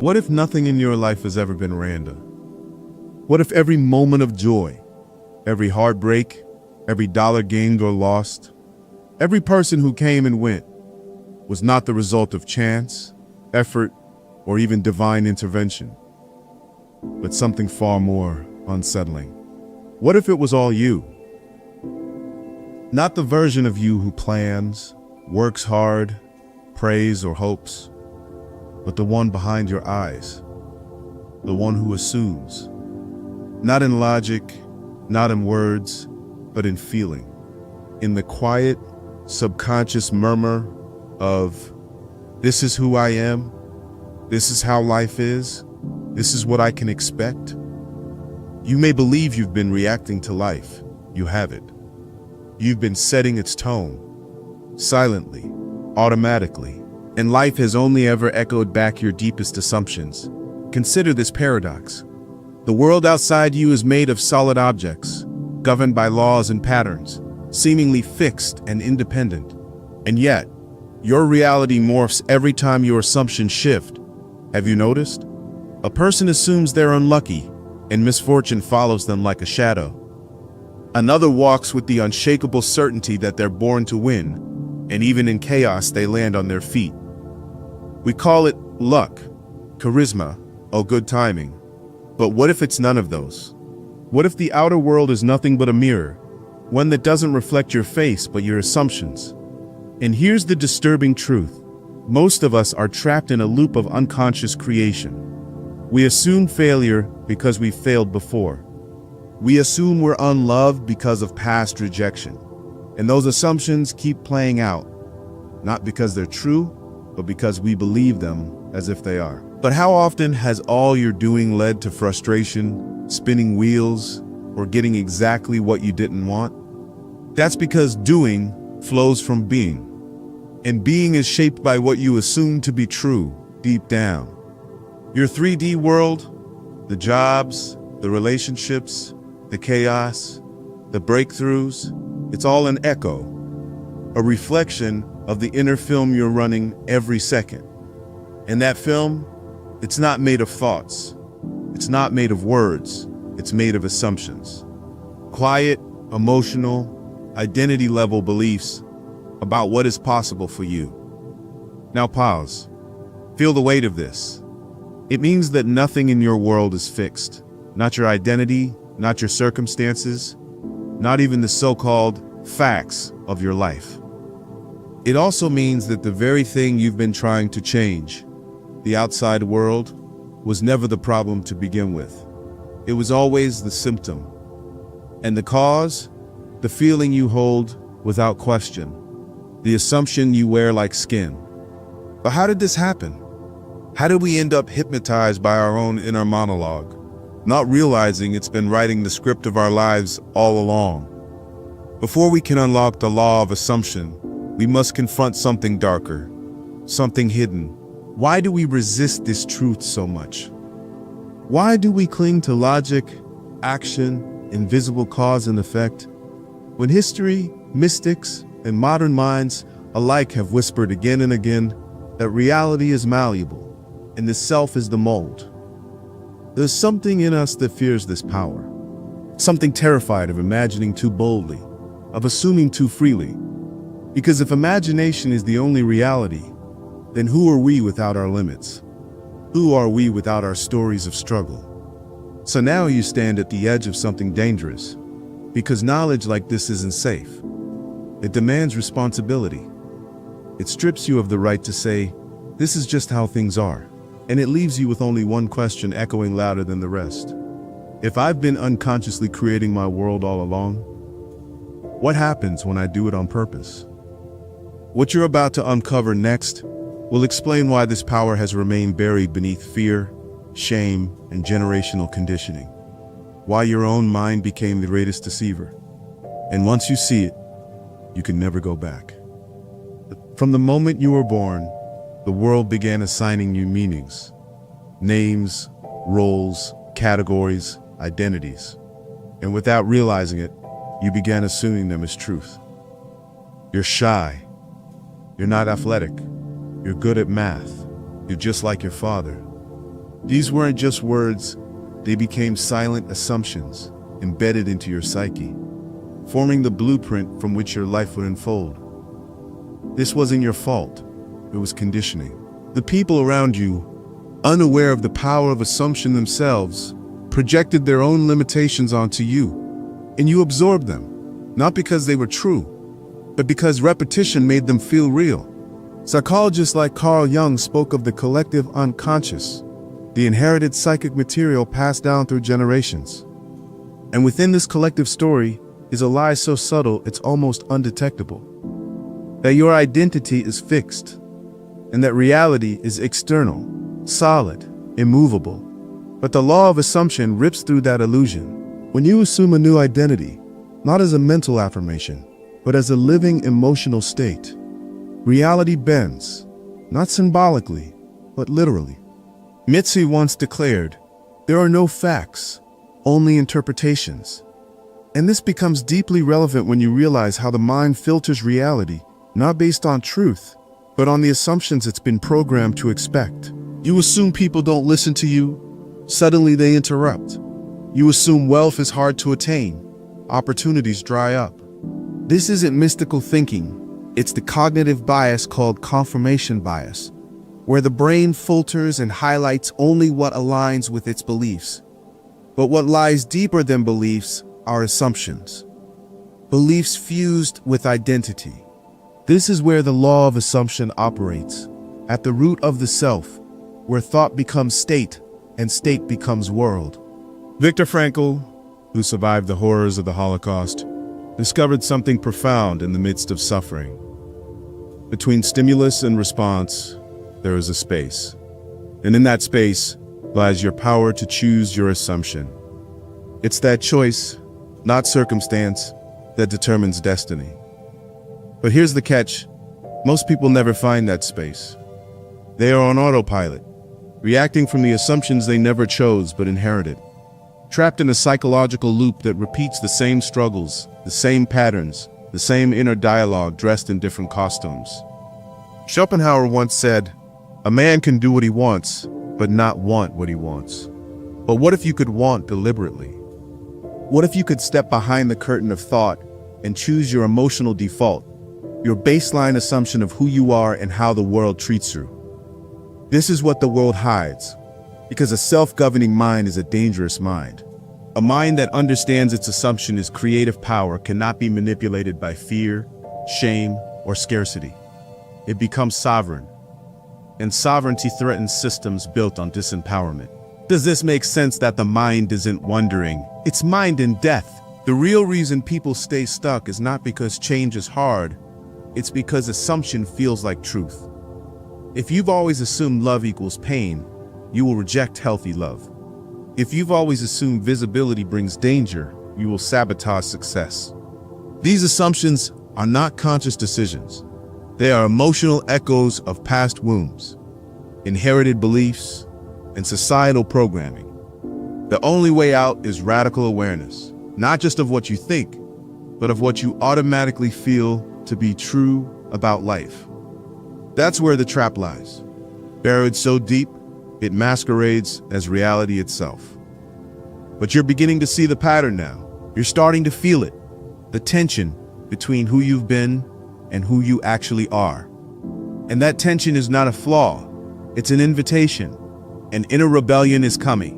What if nothing in your life has ever been random? What if every moment of joy, every heartbreak, every dollar gained or lost, every person who came and went was not the result of chance, effort, or even divine intervention, but something far more unsettling? What if it was all you? Not the version of you who plans, works hard, prays, or hopes, but the one behind your eyes, the one who assumes, not in logic, not in words, but in feeling, in the quiet, subconscious murmur of, this is who I am, this is how life is, this is what I can expect. You may believe you've been reacting to life. You haven't. You've been setting its tone, silently, automatically, and life has only ever echoed back your deepest assumptions. Consider this paradox. The world outside you is made of solid objects, governed by laws and patterns, seemingly fixed and independent. And yet, your reality morphs every time your assumptions shift. Have you noticed? A person assumes they're unlucky, and misfortune follows them like a shadow. Another walks with the unshakable certainty that they're born to win, and even in chaos they land on their feet. We call it luck, charisma, or good timing. But what if it's none of those? What if the outer world is nothing but a mirror, one that doesn't reflect your face but your assumptions? And here's the disturbing truth. Most of us are trapped in a loop of unconscious creation. We assume failure because we failed before. We assume we're unloved because of past rejection. And those assumptions keep playing out, not because they're true, but because we believe them as if they are. But how often has all you're doing led to frustration, spinning wheels, or getting exactly what you didn't want? That's because doing flows from being. And being is shaped by what you assume to be true deep down. Your 3D world, the jobs, the relationships, the chaos, the breakthroughs, it's all an echo, a reflection of the inner film you're running every second. And that film, it's not made of thoughts. It's not made of words. It's made of assumptions. Quiet, emotional, identity-level beliefs about what is possible for you. Now pause. Feel the weight of this. It means that nothing in your world is fixed. Not your identity, not your circumstances, not even the so-called facts of your life. It also means that the very thing you've been trying to change, the outside world, was never the problem to begin with. It was always the symptom. And the cause? The feeling you hold without question. The assumption you wear like skin. But how did this happen? How did we end up hypnotized by our own inner monologue, not realizing it's been writing the script of our lives all along? Before we can unlock the law of assumption, we must confront something darker, something hidden. Why do we resist this truth so much? Why do we cling to logic, action, invisible cause and effect, when history, mystics, and modern minds alike have whispered again and again that reality is malleable and the self is the mold? There's something in us that fears this power, something terrified of imagining too boldly, of assuming too freely. Because if imagination is the only reality, then who are we without our limits? Who are we without our stories of struggle? So now you stand at the edge of something dangerous, because knowledge like this isn't safe. It demands responsibility. It strips you of the right to say, this is just how things are, and it leaves you with only one question echoing louder than the rest. If I've been unconsciously creating my world all along, what happens when I do it on purpose? What you're about to uncover next will explain why this power has remained buried beneath fear, shame, and generational conditioning. Why your own mind became the greatest deceiver. And once you see it, you can never go back. From the moment you were born, the world began assigning you meanings, names, roles, categories, identities. And without realizing it, you began assuming them as truth. You're shy. You're not athletic. You're good at math. You're just like your father. These weren't just words, they became silent assumptions embedded into your psyche, forming the blueprint from which your life would unfold. This wasn't your fault, it was conditioning. The people around you, unaware of the power of assumption themselves, projected their own limitations onto you, and you absorbed them, not because they were true, but because repetition made them feel real. Psychologists like Carl Jung spoke of the collective unconscious, the inherited psychic material passed down through generations. And within this collective story is a lie so subtle it's almost undetectable. That your identity is fixed, and that reality is external, solid, immovable. But the law of assumption rips through that illusion. When you assume a new identity, not as a mental affirmation, but as a living emotional state, reality bends, not symbolically, but literally. Mitzi once declared, "There are no facts, only interpretations." And this becomes deeply relevant when you realize how the mind filters reality, not based on truth, but on the assumptions it's been programmed to expect. You assume people don't listen to you, suddenly they interrupt. You assume wealth is hard to attain, opportunities dry up. This isn't mystical thinking, it's the cognitive bias called confirmation bias, where the brain filters and highlights only what aligns with its beliefs. But what lies deeper than beliefs are assumptions. Beliefs fused with identity. This is where the law of assumption operates, at the root of the self, where thought becomes state and state becomes world. Viktor Frankl, who survived the horrors of the Holocaust, discovered something profound in the midst of suffering. Between stimulus and response, there is a space. And in that space lies your power to choose your assumption. It's that choice, not circumstance, that determines destiny. But here's the catch. Most people never find that space. They are on autopilot, reacting from the assumptions they never chose but inherited. Trapped in a psychological loop that repeats the same struggles, the same patterns, the same inner dialogue dressed in different costumes. Schopenhauer once said, "A man can do what he wants, but not want what he wants." But what if you could want deliberately? What if you could step behind the curtain of thought and choose your emotional default, your baseline assumption of who you are and how the world treats you? This is what the world hides, because a self-governing mind is a dangerous mind. A mind that understands its assumption is creative power cannot be manipulated by fear, shame, or scarcity. It becomes sovereign, and sovereignty threatens systems built on disempowerment. Does this make sense that the mind isn't wondering? It's mind in death. The real reason people stay stuck is not because change is hard, it's because assumption feels like truth. If you've always assumed love equals pain, you will reject healthy love. If you've always assumed visibility brings danger, you will sabotage success. These assumptions are not conscious decisions. They are emotional echoes of past wounds, inherited beliefs, and societal programming. The only way out is radical awareness, not just of what you think, but of what you automatically feel to be true about life. That's where the trap lies. Buried so deep, it masquerades as reality itself. But you're beginning to see the pattern now. You're starting to feel it, the tension between who you've been and who you actually are. And that tension is not a flaw, it's an invitation. An inner rebellion is coming,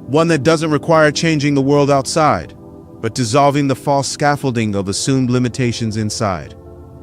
one that doesn't require changing the world outside, but dissolving the false scaffolding of assumed limitations inside.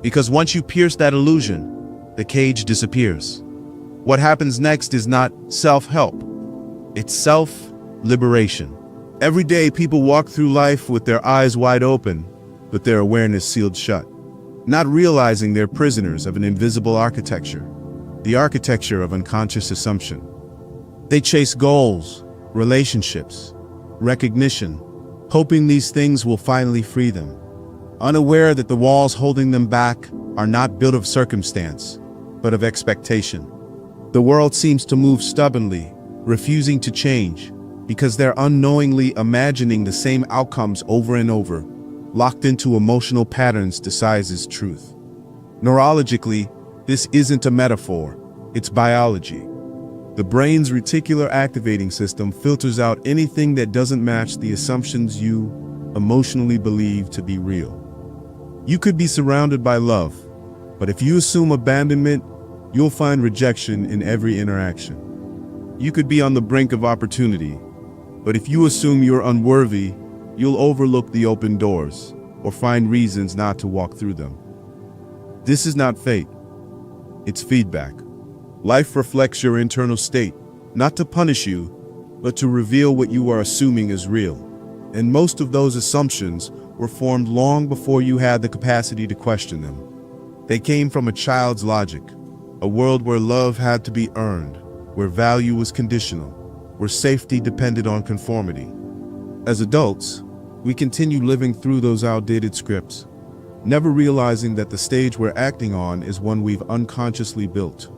Because once you pierce that illusion, the cage disappears. What happens next is not self-help, it's self-liberation. Every day people walk through life with their eyes wide open, but their awareness sealed shut, not realizing they're prisoners of an invisible architecture, the architecture of unconscious assumption. They chase goals, relationships, recognition, hoping these things will finally free them, unaware that the walls holding them back are not built of circumstance, but of expectation. The world seems to move stubbornly, refusing to change, because they're unknowingly imagining the same outcomes over and over, locked into emotional patterns disguised as truth. Neurologically, this isn't a metaphor, it's biology. The brain's reticular activating system filters out anything that doesn't match the assumptions you emotionally believe to be real. You could be surrounded by love, but if you assume abandonment, you'll find rejection in every interaction. You could be on the brink of opportunity, but if you assume you're unworthy, you'll overlook the open doors or find reasons not to walk through them. This is not fate. It's feedback. Life reflects your internal state, not to punish you, but to reveal what you are assuming is real. And most of those assumptions were formed long before you had the capacity to question them. They came from a child's logic, a world where love had to be earned, where value was conditional, where safety depended on conformity. As adults, we continue living through those outdated scripts, never realizing that the stage we're acting on is one we've unconsciously built.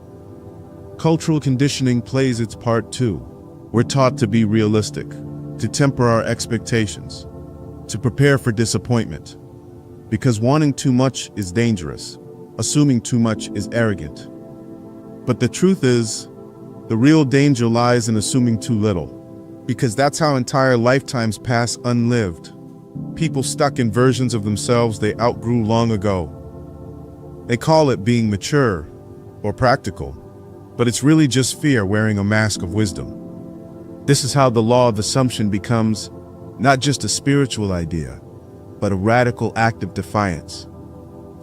Cultural conditioning plays its part too. We're taught to be realistic, to temper our expectations, to prepare for disappointment. Because wanting too much is dangerous, assuming too much is arrogant. But the truth is, the real danger lies in assuming too little, because that's how entire lifetimes pass unlived. People stuck in versions of themselves they outgrew long ago. They call it being mature or practical, but it's really just fear wearing a mask of wisdom. This is how the law of assumption becomes not just a spiritual idea, but a radical act of defiance.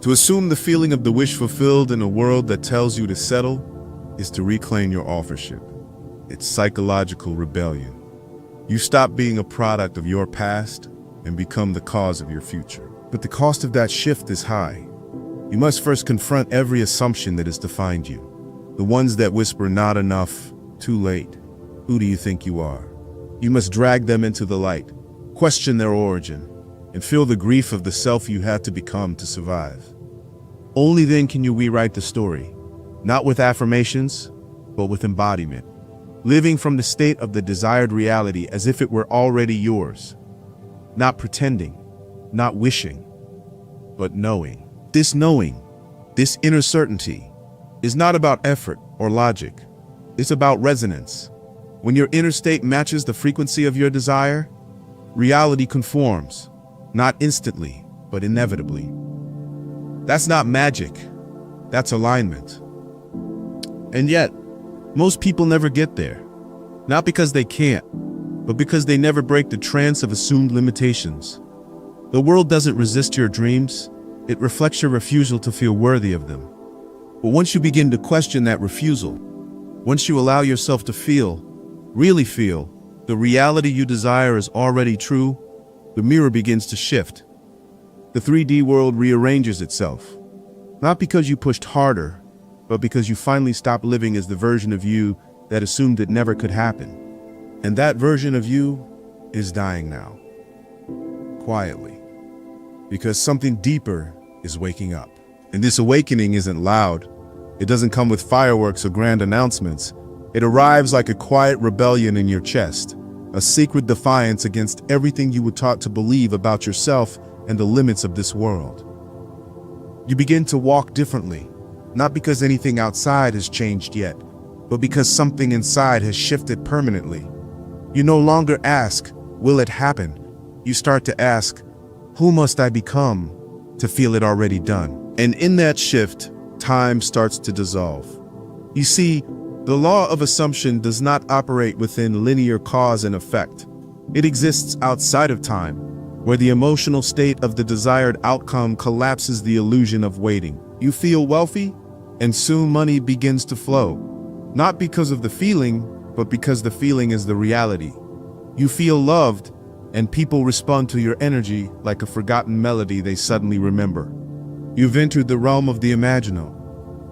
To assume the feeling of the wish fulfilled in a world that tells you to settle is to reclaim your authorship. It's psychological rebellion. You stop being a product of your past and become the cause of your future. But the cost of that shift is high. You must first confront every assumption that has defined you. The ones that whisper not enough, too late, who do you think you are? You must drag them into the light, question their origin, and feel the grief of the self you had to become to survive. Only then can you rewrite the story, not with affirmations, but with embodiment, living from the state of the desired reality as if it were already yours, not pretending, not wishing, but knowing. This knowing, this inner certainty, is not about effort or logic. It's about resonance. When your inner state matches the frequency of your desire, reality conforms, not instantly, but inevitably. That's not magic. That's alignment. And yet, most people never get there. Not because they can't, but because they never break the trance of assumed limitations. The world doesn't resist your dreams. It reflects your refusal to feel worthy of them. But once you begin to question that refusal, once you allow yourself to feel, really feel, the reality you desire is already true, the mirror begins to shift. The 3D world rearranges itself. Not because you pushed harder, but because you finally stopped living as the version of you that assumed it never could happen. And that version of you is dying now. Quietly. Because something deeper is waking up. And this awakening isn't loud. It doesn't come with fireworks or grand announcements. It arrives like a quiet rebellion in your chest, a secret defiance against everything you were taught to believe about yourself and the limits of this world. You begin to walk differently, not because anything outside has changed yet, but because something inside has shifted permanently. You no longer ask, will it happen? You start to ask, who must I become to feel it already done? And in that shift, time starts to dissolve. You see, the law of assumption does not operate within linear cause and effect. It exists outside of time, where the emotional state of the desired outcome collapses the illusion of waiting. You feel wealthy, and soon money begins to flow. Not because of the feeling, but because the feeling is the reality. You feel loved, and people respond to your energy like a forgotten melody they suddenly remember. You've entered the realm of the imaginal,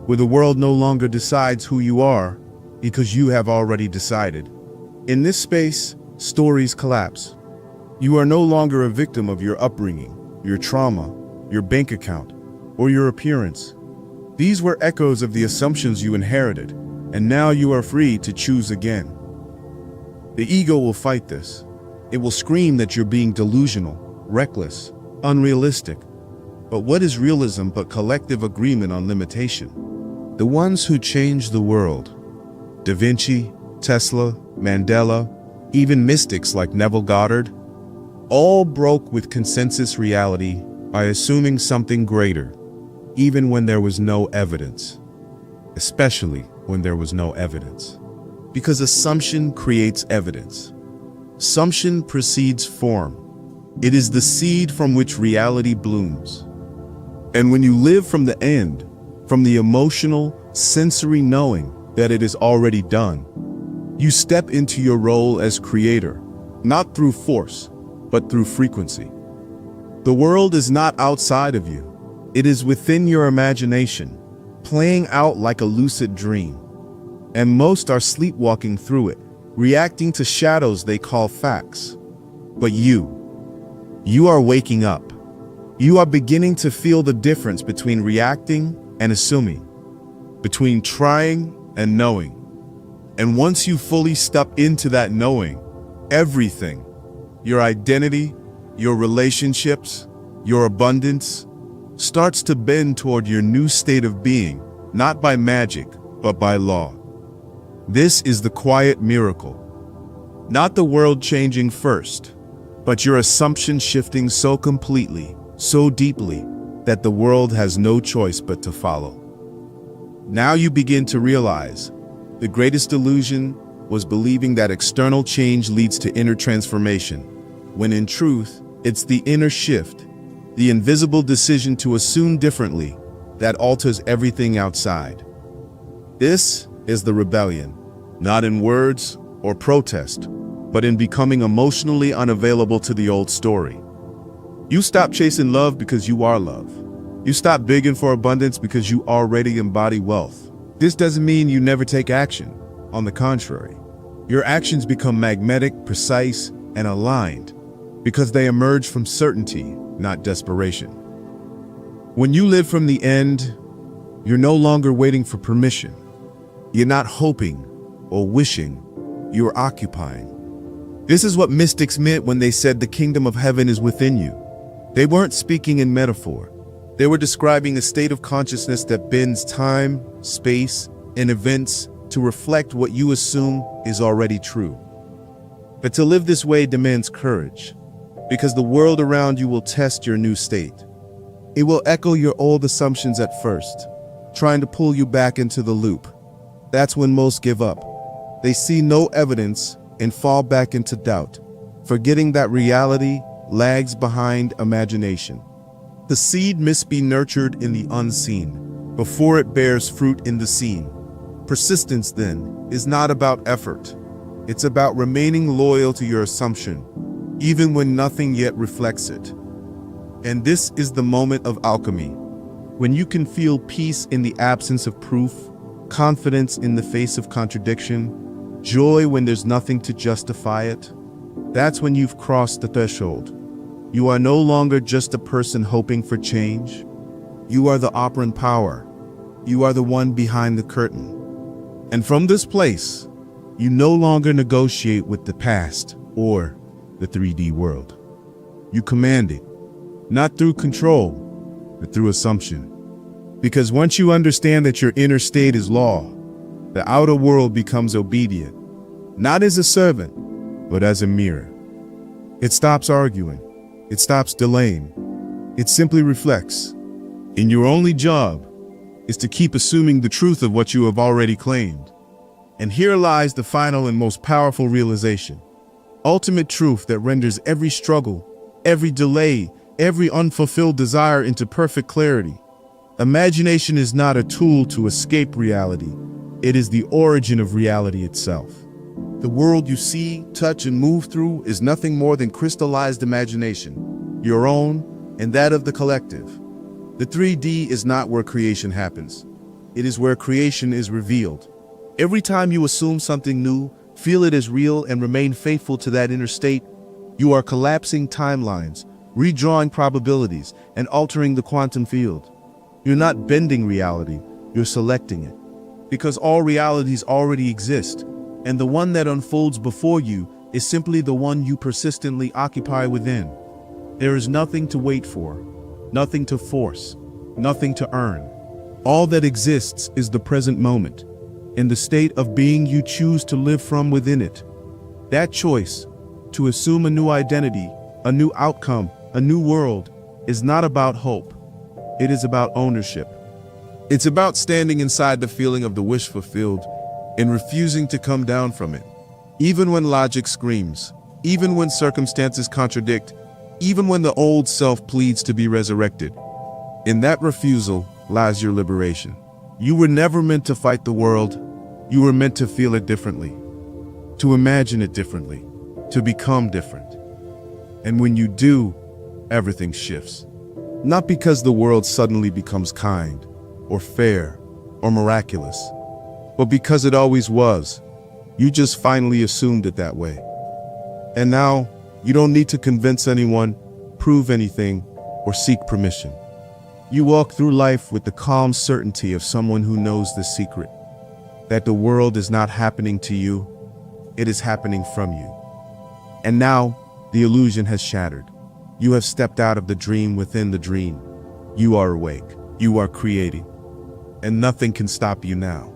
where the world no longer decides who you are because you have already decided. In this space, stories collapse. You are no longer a victim of your upbringing, your trauma, your bank account, or your appearance. These were echoes of the assumptions you inherited, and now you are free to choose again. The ego will fight this. It will scream that you're being delusional, reckless, unrealistic. But what is realism but collective agreement on limitation? The ones who change the world Da Vinci, Tesla, Mandela, even mystics like Neville Goddard, all broke with consensus reality by assuming something greater, even when there was no evidence. Especially when there was no evidence. Because assumption creates evidence. Assumption precedes form. It is the seed from which reality blooms. And when you live from the end, from the emotional, sensory knowing that it is already done, you step into your role as creator, not through force, but through frequency. The world is not outside of you. It is within your imagination, playing out like a lucid dream. And most are sleepwalking through it, reacting to shadows they call facts. But you are waking up. You are beginning to feel the difference between reacting and assuming, between trying and knowing. And once you fully step into that knowing, everything, your identity, your relationships, your abundance, starts to bend toward your new state of being, not by magic, but by law. This is the quiet miracle. Not the world changing first, but your assumption shifting so completely, so deeply, that the world has no choice but to follow. Now you begin to realize the greatest illusion was believing that external change leads to inner transformation, when in truth, it's the inner shift, the invisible decision to assume differently, that alters everything outside. This is the rebellion, not in words or protest, but in becoming emotionally unavailable to the old story. You stop chasing love because you are love. You stop begging for abundance because you already embody wealth. This doesn't mean you never take action. On the contrary, your actions become magnetic, precise, and aligned because they emerge from certainty, not desperation. When you live from the end, you're no longer waiting for permission. You're not hoping or wishing, you're occupying. This is what mystics meant when they said the kingdom of heaven is within you. They weren't speaking in metaphor. They were describing a state of consciousness that bends time, space, and events to reflect what you assume is already true. But to live this way demands courage, because the world around you will test your new state. It will echo your old assumptions at first, trying to pull you back into the loop. That's when most give up. They see no evidence and fall back into doubt, forgetting that reality lags behind imagination. The seed must be nurtured in the unseen before it bears fruit in the seen. Persistence, then, is not about effort. It's about remaining loyal to your assumption, even when nothing yet reflects it. And this is the moment of alchemy, when you can feel peace in the absence of proof, confidence in the face of contradiction, joy when there's nothing to justify it. That's when you've crossed the threshold. You are no longer just a person hoping for change. You are the operant power. You are the one behind the curtain. And from this place, you no longer negotiate with the past or the 3D world. You command it, not through control, but through assumption. Because once you understand that your inner state is law, the outer world becomes obedient, not as a servant, but as a mirror. It stops arguing. It stops delaying. It simply reflects. And your only job is to keep assuming the truth of what you have already claimed. And here lies the final and most powerful realization. Ultimate truth that renders every struggle, every delay, every unfulfilled desire into perfect clarity. Imagination is not a tool to escape reality. It is the origin of reality itself. The world you see, touch, and move through is nothing more than crystallized imagination, your own and that of the collective. The 3D is not where creation happens. It is where creation is revealed. Every time you assume something new, feel it as real, and remain faithful to that inner state, you are collapsing timelines, redrawing probabilities, and altering the quantum field. You're not bending reality, you're selecting it. Because all realities already exist, and the one that unfolds before you is simply the one you persistently occupy within. There is nothing to wait for, nothing to force, nothing to earn. All that exists is the present moment. in the state of being you choose to live from within it. That choice, to assume a new identity, a new outcome, a new world, is not about hope. It is about ownership. It's about standing inside the feeling of the wish fulfilled and refusing to come down from it. Even when logic screams, even when circumstances contradict, even when the old self pleads to be resurrected. In that refusal lies your liberation. You were never meant to fight the world. You were meant to feel it differently, to imagine it differently, to become different. And when you do, everything shifts. Not because the world suddenly becomes kind, or fair, or miraculous, but because it always was. You just finally assumed it that way. And now, you don't need to convince anyone, prove anything, or seek permission. You walk through life with the calm certainty of someone who knows the secret, that the world is not happening to you, it is happening from you. And now, the illusion has shattered. You have stepped out of the dream within the dream. You are awake. You are creating. And nothing can stop you now.